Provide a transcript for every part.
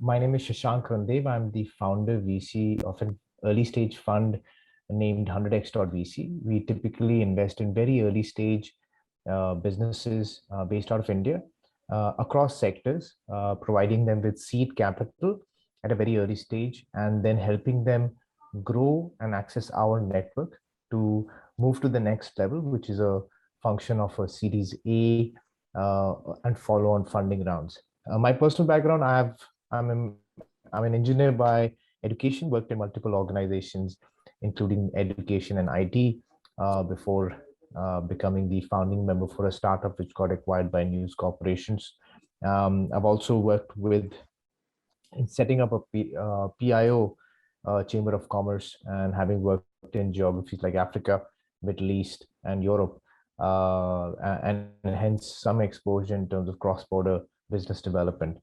My name is Shashank Randev. I'm the founder VC of an early stage fund named 100x.vc. We typically invest in very early stage businesses based out of India across sectors, providing them with seed capital at a very early stage and then helping them grow and access our network to move to the next level, which is a function of a Series A and follow on funding rounds. My personal background, I'm I'm an engineer by education, worked in multiple organizations, including education and IT, before becoming the founding member for a startup which got acquired by News Corporations. I've also worked with in setting up a PIO, Chamber of Commerce, and having worked in geographies like Africa, Middle East, and Europe, and hence some exposure in terms of cross-border business development.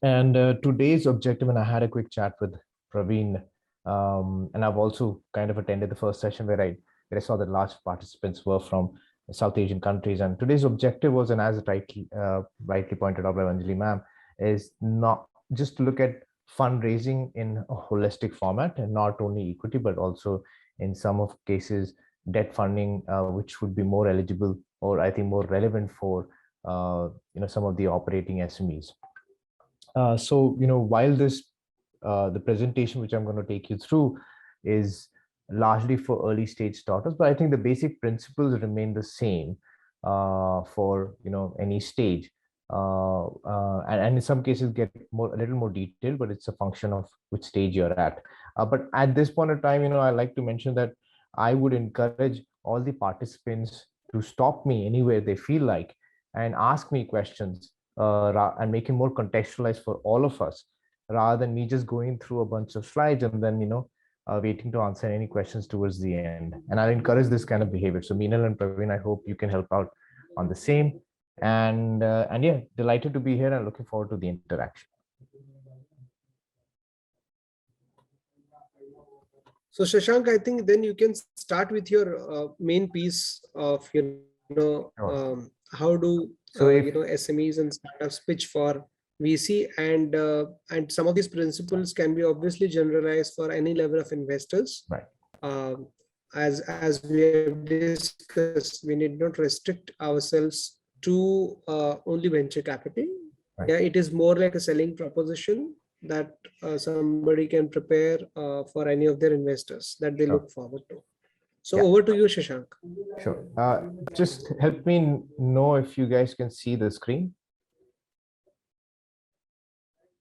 And today's objective, and I had a quick chat with Praveen, and I've also kind of attended the first session where I saw that large participants were from South Asian countries. And today's objective was, and as rightly pointed out by Anjali ma'am, is not just to look at fundraising in a holistic format, and not only equity, but also in some of cases debt funding, which would be more eligible or I think more relevant for some of the operating SMEs. While the presentation which I'm going to take you through is largely for early stage startups, but I think the basic principles remain the same for any stage, and in some cases get a little more detailed, but it's a function of which stage you're at. But at this point of time, I like to mention that I would encourage all the participants to stop me anywhere they feel like and ask me questions, and make it more contextualized for all of us, rather than me just going through a bunch of slides and then waiting to answer any questions towards the end. And I encourage this kind of behavior. So Meenal and Praveen, I hope you can help out on the same. And yeah, delighted to be here and looking forward to the interaction. So Shashank, I think then you can start with your main piece of how do SMEs and startups pitch for VC, and some of these principles can be obviously generalized for any level of investors. Right. As we have discussed, we need not restrict ourselves to only venture capital. Right. Yeah, it is more like a selling proposition that somebody can prepare for any of their investors that they look forward to. So over to you, Shashank. Sure. Just help me know if you guys can see the screen.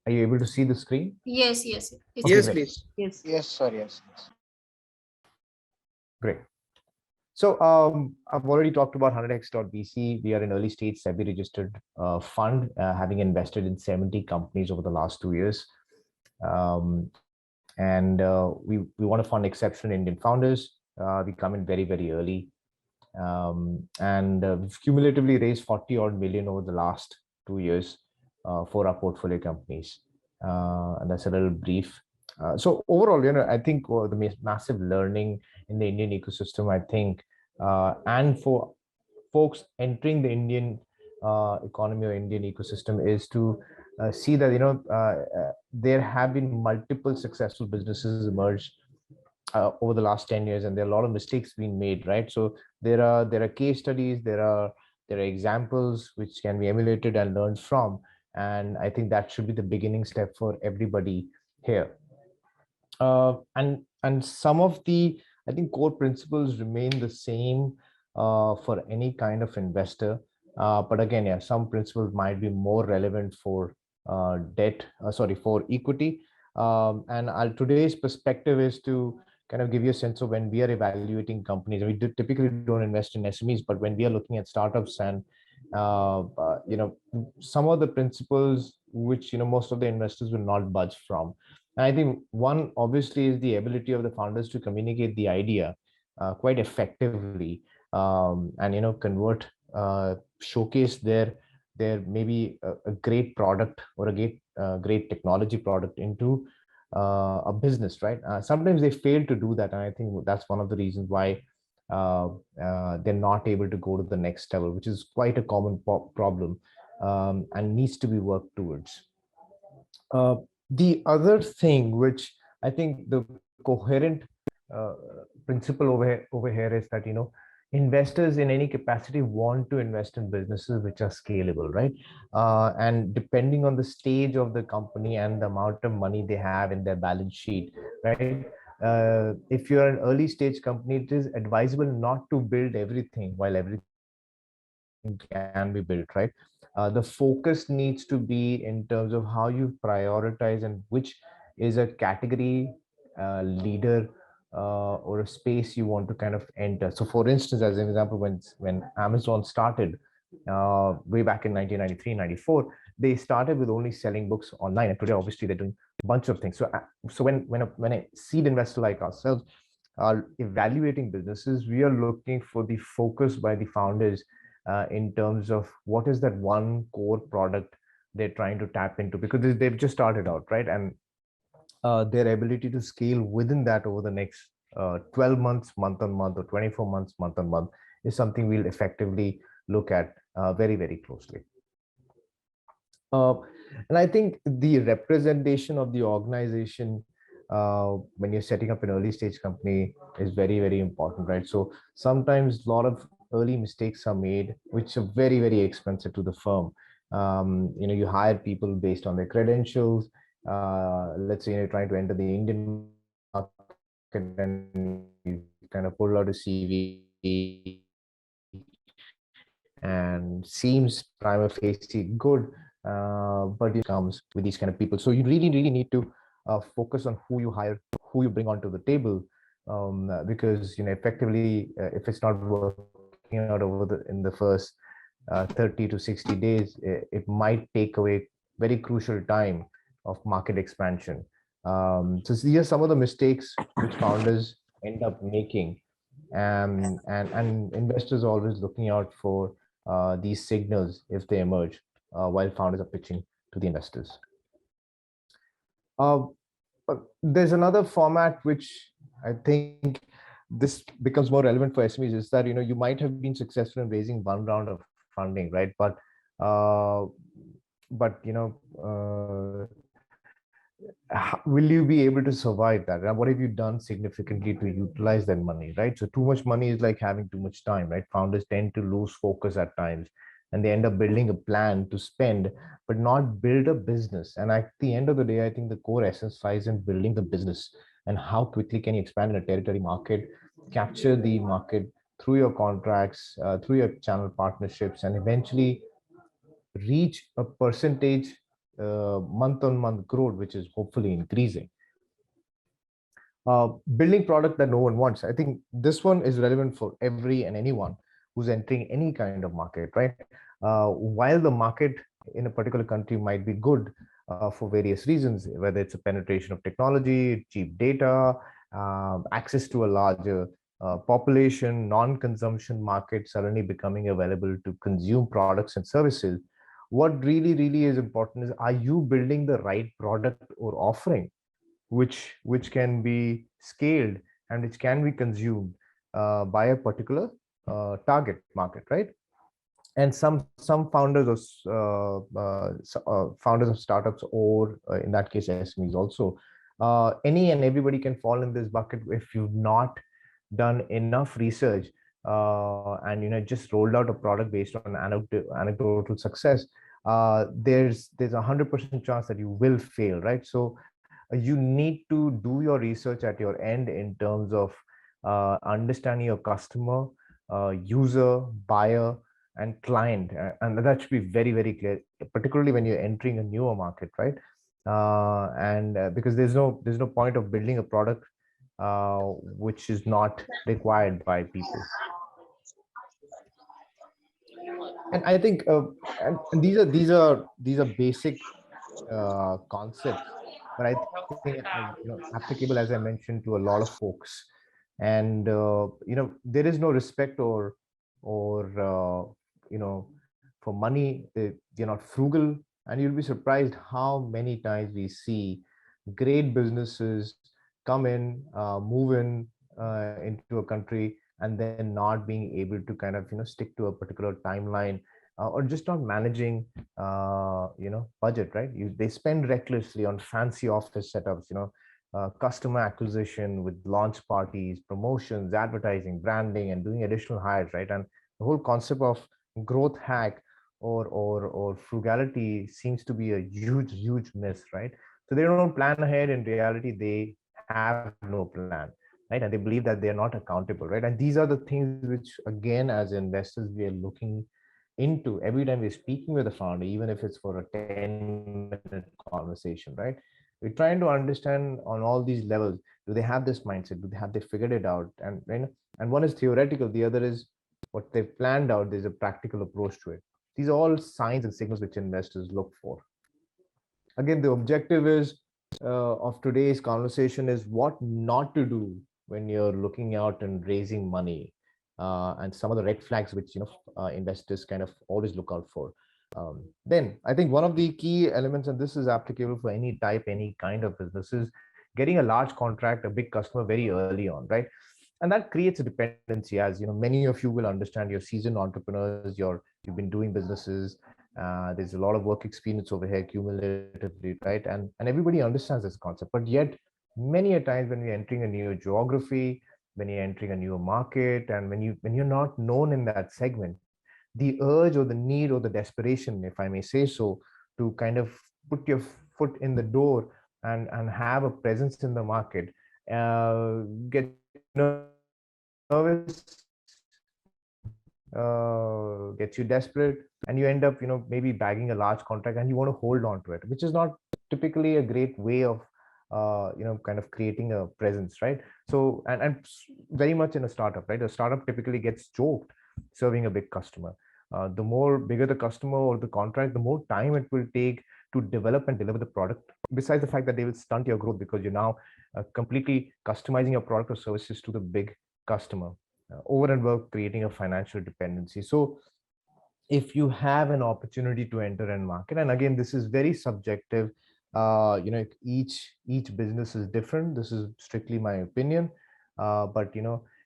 Are you able to see the screen? Yes, yes. Okay, yes, please. Yes. Yes, sir. Yes. Great. So I've already talked about 100x.vc. We are an early stage SEBI registered fund, having invested in 70 companies over the last 2 years. We want to fund exceptional Indian founders. We come in very, very early. We've cumulatively raised 40 odd million over the last 2 years for our portfolio companies. And that's a little brief. So overall, I think the massive learning in the Indian ecosystem, I think, and for folks entering the Indian economy or Indian ecosystem, is to see that there have been multiple successful businesses emerged over the last 10 years, and there are a lot of mistakes being made, right? So there are case studies, there are examples which can be emulated and learned from, and I think that should be the beginning step for everybody here. And some of the, I think, core principles remain the same for any kind of investor. But again, yeah, some principles might be more relevant for for equity. And today's perspective is to kind of give you a sense of when we are evaluating companies. We typically don't invest in SMEs, but when we are looking at startups and some of the principles which most of the investors will not budge from. And I think one obviously is the ability of the founders to communicate the idea quite effectively, and showcase their maybe a great product or a great technology product into a business, right? Sometimes they fail to do that, and I think that's one of the reasons why they're not able to go to the next level, which is quite a common problem, and needs to be worked towards. Uh, the other thing, which I think the coherent uh, principle over here is that investors in any capacity want to invest in businesses which are scalable, right? And depending on the stage of the company and the amount of money they have in their balance sheet, right? If you're an early stage company, it is advisable not to build everything while everything can be built, right? The focus needs to be in terms of how you prioritize and which is a category leader or a space you want to kind of enter. So, for instance, as an example, when Amazon started way back in 1993, 94, they started with only selling books online, and today, obviously, they're doing a bunch of things. So when a seed investor like ourselves are evaluating businesses, we are looking for the focus by the founders in terms of what is that one core product they're trying to tap into, because they've just started out, right? And their ability to scale within that over the next 12 months, month on month, or 24 months, month on month, is something we'll effectively look at very, very closely. Uh, and I think the representation of the organization when you're setting up an early stage company is very, very important, right? So sometimes a lot of early mistakes are made, which are very, very expensive to the firm. You hire people based on their credentials. Let's say you're trying to enter the Indian market and you kind of pull out a CV and seems prima facie good, but comes with these kind of people. So you really, really need to focus on who you hire, who you bring onto the table, because effectively, if it's not working out in the first 30 to 60 days, it might take away very crucial time of market expansion. So these are some of the mistakes which founders end up making, and investors are always looking out for these signals if they emerge while founders are pitching to the investors. Uh, but there's another format which I think this becomes more relevant for SMEs, is that you might have been successful in raising one round of funding, right? Uh, but will you be able to survive that? And what have you done significantly to utilize that money, right? So too much money is like having too much time, right? Founders tend to lose focus at times, and they end up building a plan to spend, but not build a business. And at the end of the day, I think the core essence lies in building the business and how quickly can you expand in a territory market, capture the market through your contracts, through your channel partnerships, and eventually reach a percentage month on month growth, which is hopefully increasing. Building product that no one wants. I think this one is relevant for every and anyone who's entering any kind of market, right? While the market in a particular country might be good for various reasons, whether it's a penetration of technology, cheap data, access to a larger population, non-consumption market suddenly becoming available to consume products and services. What really, really is important is, are you building the right product or offering which can be scaled and which can be consumed by a particular target market, right? And some founders of startups, or in that case SMEs also, any and everybody can fall in this bucket if you've not done enough research and just rolled out a product based on anecdotal success. There's 100% chance that you will fail, right? So you need to do your research at your end in terms of understanding your customer, user, buyer, and client, and that should be very, very clear, particularly when you're entering a newer market, right? And because there's no point of building a product which is not required by people. And I think and these are basic concepts, but I think applicable, as I mentioned, to a lot of folks. And there is no respect or for money. You're not frugal, and you'll be surprised how many times we see great businesses come in, move in into a country, and then not being able to kind of stick to a particular timeline or just not managing budget, right? They spend recklessly on fancy office setups, customer acquisition with launch parties, promotions, advertising, branding, and doing additional hires, right? And the whole concept of growth hack or frugality seems to be a huge miss, right? So they don't plan ahead. In reality, they have no plan, right? And they believe that they are not accountable, right? And these are the things which, again, as investors, we are looking into every time we're speaking with a founder, even if it's for a 10-minute conversation, right? We're trying to understand on all these levels, do they have this mindset? Have they figured it out? And one is theoretical, the other is what they've planned out. There's a practical approach to it. These are all signs and signals which investors look for. Again, the objective is of today's conversation is what not to do when you're looking out and raising money, and some of the red flags which investors kind of always look out for. Then I think one of the key elements, and this is applicable for any type, any kind of business, is getting a large contract, a big customer very early on, right? And that creates a dependency. As many of you will understand, you're seasoned entrepreneurs, you've been doing businesses. There's a lot of work experience over here cumulatively, right? And everybody understands this concept, but yet many a times when you're entering a new geography, when you're entering a new market, and when you're not known in that segment, the urge or the need or the desperation, if I may say so, to kind of put your foot in the door and have a presence in the market gets you nervous, gets you desperate, and you end up maybe bagging a large contract and you want to hold on to it, which is not typically a great way of kind of creating a presence, right? So and very much in a startup, right? A startup typically gets choked serving a big customer. The more bigger the customer or the contract, the more time it will take to develop and deliver the product. Besides the fact that they will stunt your growth because you're now completely customizing your product or services to the big customer, over and above creating a financial dependency. So if you have an opportunity to enter and market, and again, this is very subjective, each business is different. This is strictly my opinion. But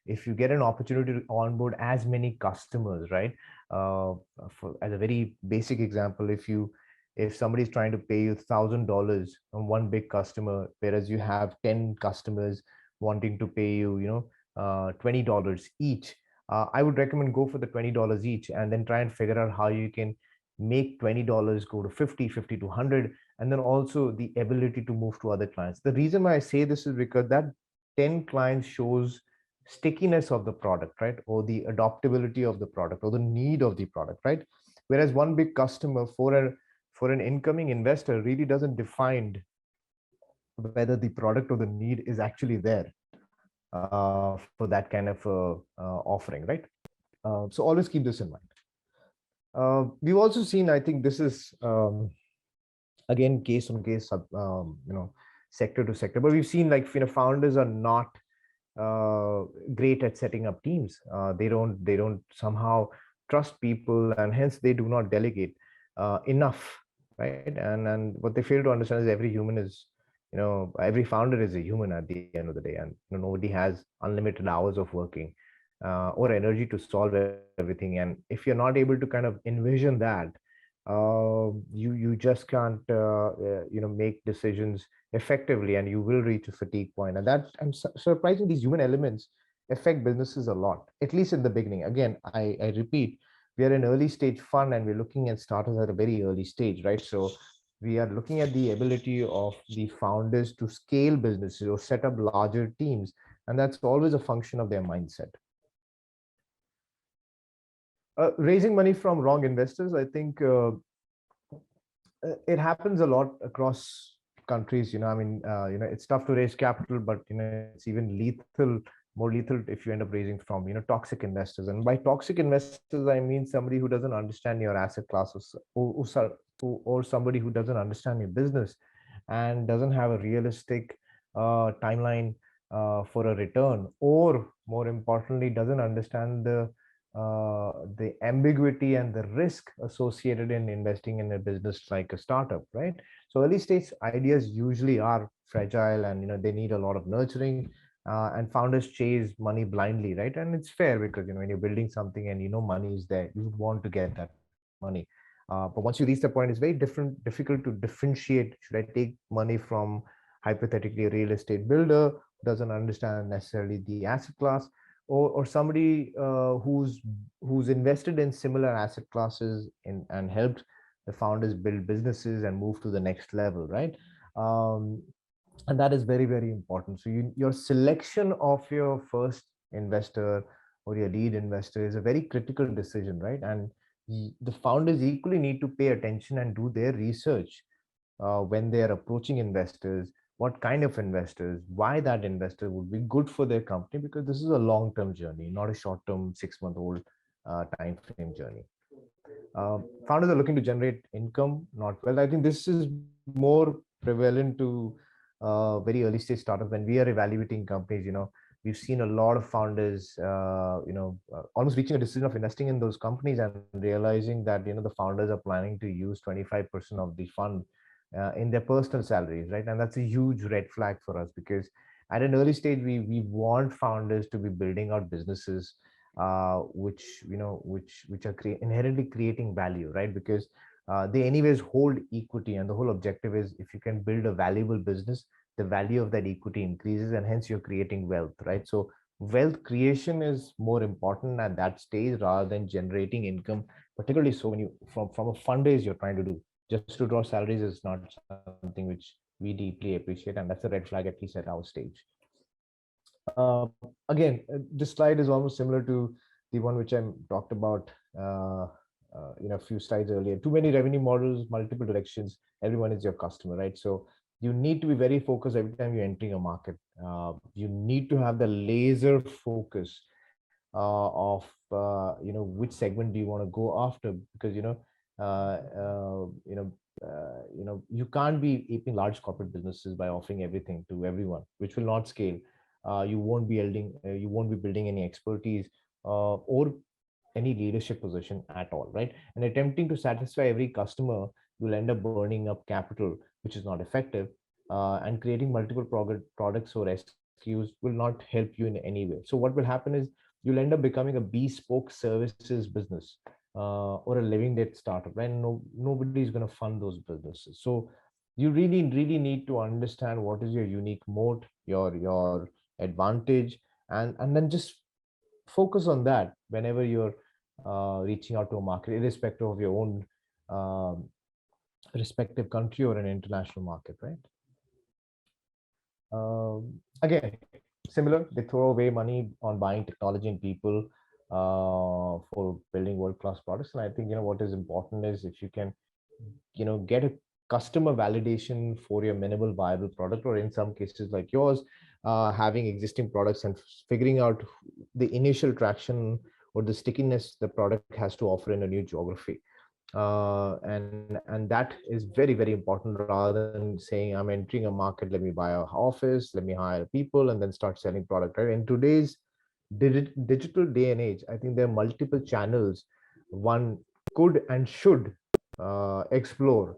if you get an opportunity to onboard as many customers, right? As a very basic example, if somebody's trying to pay you $1,000 on one big customer, whereas you have 10 customers wanting to pay you, $20 each, I would recommend go for the $20 each, and then try and figure out how you can make $20 go to 50, 50 to 100, and then also the ability to move to other clients. The reason why I say this is because that 10 clients shows stickiness of the product, right? Or the adoptability of the product or the need of the product, right? Whereas one big customer for an incoming investor really doesn't define whether the product or the need is actually there for that kind of offering, right? So always keep this in mind. We've also seen, I think this is again case on case, sector to sector, but we've seen like founders are not great at setting up teams. They don't somehow trust people, and hence they do not delegate enough, right? And what they fail to understand is every human is, every founder is a human at the end of the day, and nobody has unlimited hours of working or energy to solve everything. And if you're not able to kind of envision that, you just can't make decisions effectively, and you will reach a fatigue point. And that, and surprisingly, these human elements affect businesses a lot, at least in the beginning. Again, I repeat, we are an early stage fund, and we're looking at startups at a very early stage, right? So we are looking at the ability of the founders to scale businesses or set up larger teams, and that's always a function of their mindset. Raising money from wrong investors, I think it happens a lot across countries. It's tough to raise capital, but it's even more lethal if you end up raising from toxic investors. And by toxic investors, I mean somebody who doesn't understand your asset classes, or somebody who doesn't understand your business and doesn't have a realistic timeline for a return, or more importantly, doesn't understand the ambiguity and the risk associated in investing in a business like a startup, right? So early stage ideas usually are fragile, and they need a lot of nurturing, and founders chase money blindly, right? And it's fair, because when you're building something and money is there, you would want to get that money, money. But once you reach the point, it's very difficult to differentiate. Should I take money from hypothetically a real estate builder who doesn't understand necessarily the asset class, or somebody who's invested in similar asset classes and helped the founders build businesses and move to the next level, right? Um, and that is very important. So your selection of your first investor or your lead investor is a very critical decision, right? And the founders equally need to pay attention and do their research when they are approaching investors. What kind of investors, why that investor would be good for their company, because this is a long term journey, not a short term 6 month old time frame journey. Founders are looking to generate income, not wealth. I think this is more prevalent to very early stage startups. When we are evaluating companies, we've seen a lot of founders, almost reaching a decision of investing in those companies and realizing that, the founders are planning to use 25% of the fund in their personal salaries, right? And that's a huge red flag for us, because at an early stage, we want founders to be building out businesses which are inherently creating value, right? Because they anyways hold equity, and the whole objective is, if you can build a valuable business, the value of that equity increases, and hence you're creating wealth, right? So wealth creation is more important at that stage rather than generating income, particularly so when you from a fundraise you're trying to do. Just to draw salaries is not something which we deeply appreciate, and that's a red flag, at least at our stage. Again, this slide is almost similar to the one which I talked about a few slides earlier. Too many revenue models, multiple directions, everyone is your customer, right? So you need to be very focused every time you're entering a market. You need to have the laser focus of which segment do you want to go after, because uh, uh, you know you can't be aping large corporate businesses by offering everything to everyone, which will not scale. You won't be building any expertise or any leadership position at all, right? And attempting to satisfy every customer, you'll end up burning up capital, which is not effective. And creating multiple products or SKUs will not help you in any way. So what will happen is, you'll end up becoming a bespoke services business, or a living debt startup, right? Nobody's going to fund those businesses. So you really need to understand what is your unique moat, your advantage, and then just focus on that whenever you're reaching out to a market, irrespective of your own um, respective country or an international market, right? Again, similar, they throw away money on buying technology and people for building world-class products. And I think, what is important is, if you can, get a customer validation for your minimal viable product, or in some cases like yours, having existing products and figuring out the initial traction or the stickiness the product has to offer in a new geography. And that is very important, rather than saying, I'm entering a market, let me buy an office, let me hire people and then start selling product, right? In today's digital day and age, I think there are multiple channels one could and should explore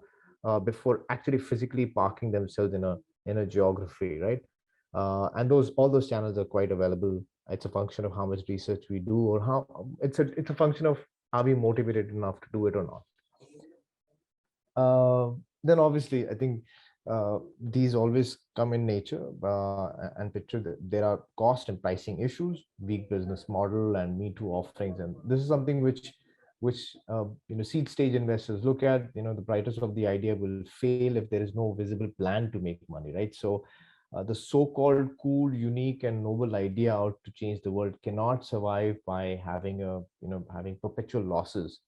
before actually physically parking themselves in a geography, right? And all those channels are quite available. It's a function of how much research we do, or how it's a function of, are we motivated enough to do it or not? Then obviously, I think these always come in nature and picture that there are cost and pricing issues, weak business model, and me too offerings. And this is something which seed stage investors look at. The brightest of the idea will fail if there is no visible plan to make money, right? So the so-called cool, unique, and noble idea out to change the world cannot survive by having perpetual losses,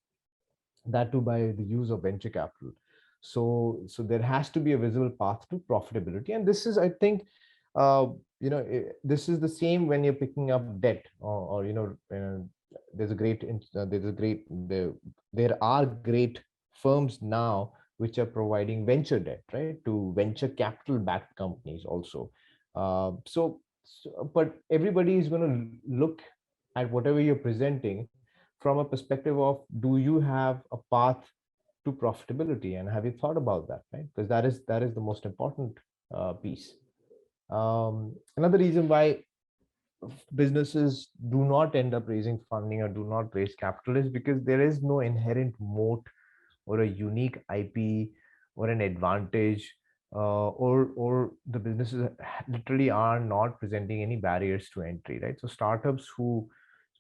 that too by the use of venture capital. So there has to be a visible path to profitability, and this is, I think, this is the same when you're picking up debt, or there are great firms now which are providing venture debt, right, to venture capital backed companies also. But everybody is going to look at whatever you're presenting from a perspective of, do you have a path to profitability, and have you thought about that, right? Because that is the most important piece. Another reason why businesses do not end up raising funding or do not raise capital is because there is no inherent moat or a unique IP or an advantage, or the businesses literally are not presenting any barriers to entry, right? So startups who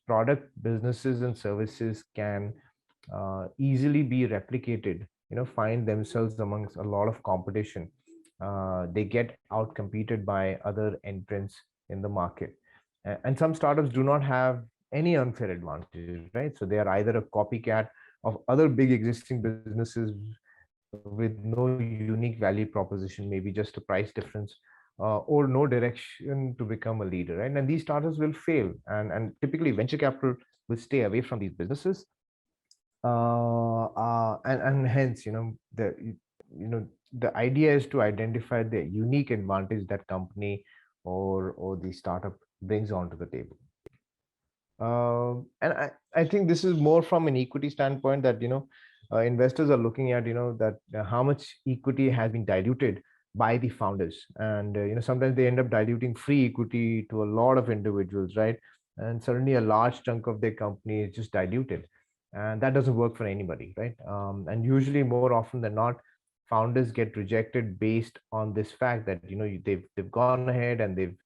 product businesses and services can easily be replicated, find themselves amongst a lot of competition. They get out competed by other entrants in the market. And some startups do not have any unfair advantages, right? So they are either a copycat of other big existing businesses with no unique value proposition, maybe just a price difference, or no direction to become a leader, right? And these startups will fail, and typically venture capital will stay away from these businesses, and hence, the idea is to identify the unique advantage that company or the startup brings onto the table. And I think this is more from an equity standpoint, that investors are looking at, that how much equity has been diluted by the founders. And sometimes they end up diluting free equity to a lot of individuals, right? And suddenly a large chunk of their company is just diluted, and that doesn't work for anybody, right? And usually, more often than not, founders get rejected based on this fact that they've gone ahead and they've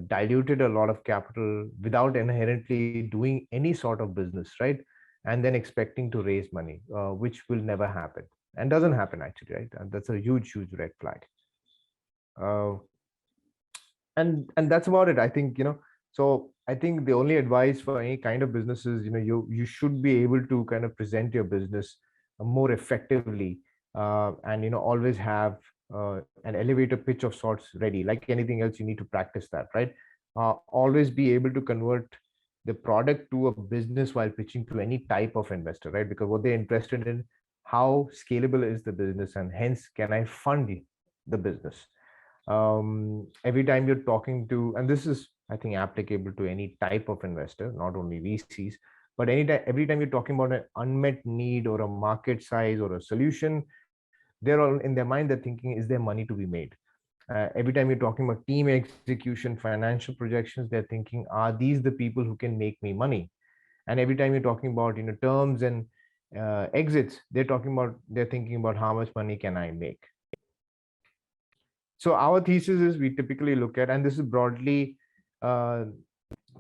diluted a lot of capital without inherently doing any sort of business, right? And then expecting to raise money, which will never happen and doesn't happen actually, right? And that's a huge red flag. Uh, and that's about it, I think. So I think the only advice for any kind of business is, you should be able to kind of present your business more effectively, and always have an elevator pitch of sorts ready. Like anything else, you need to practice that, right? Always be able to convert the product to a business while pitching to any type of investor, right? Because what they're interested in, how scalable is the business, and hence can I fund the business. Every time you're talking to, and this is, I think, applicable to any type of investor, not only VCs, but every time you're talking about an unmet need or a market size or a solution, they're all in their mind, they're thinking, is there money to be made? Every time you're talking about team execution, financial projections, they're thinking, are these the people who can make me money? And every time you're talking about terms and exits, they're thinking about how much money can I make. So our thesis is, we typically look at, and this is uh,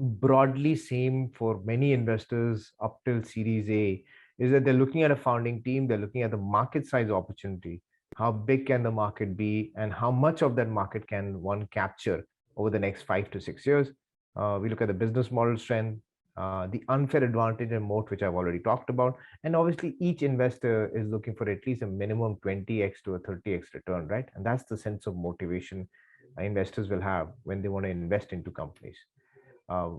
broadly same for many investors up till Series A, is that they're looking at a founding team, they're looking at the market size opportunity, how big can the market be, and how much of that market can one capture over the next 5 to 6 years. We look at the business model strength, the unfair advantage and moat, which I've already talked about. And obviously, each investor is looking for at least a minimum 20x to a 30x return, right? And that's the sense of motivation investors will have when they want to invest into companies.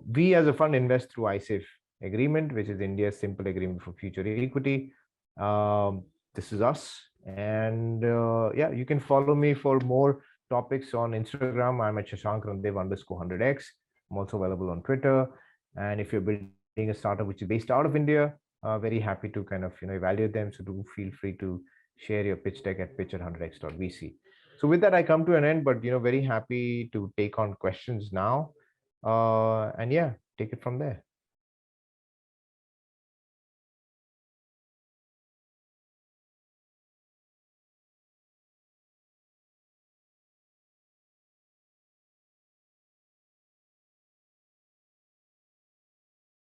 We as a fund invest through ISAFE agreement, which is India's simple agreement for future equity. This is us. And yeah, you can follow me for more topics on Instagram. I'm at Shashank Randev _100x. I'm also available on Twitter. And if you're building a startup which is based out of India, very happy to kind of evaluate them. So do feel free to share your pitch deck at pitch@100x.vc. So with that, I come to an end, but very happy to take on questions now. And yeah, take it from there.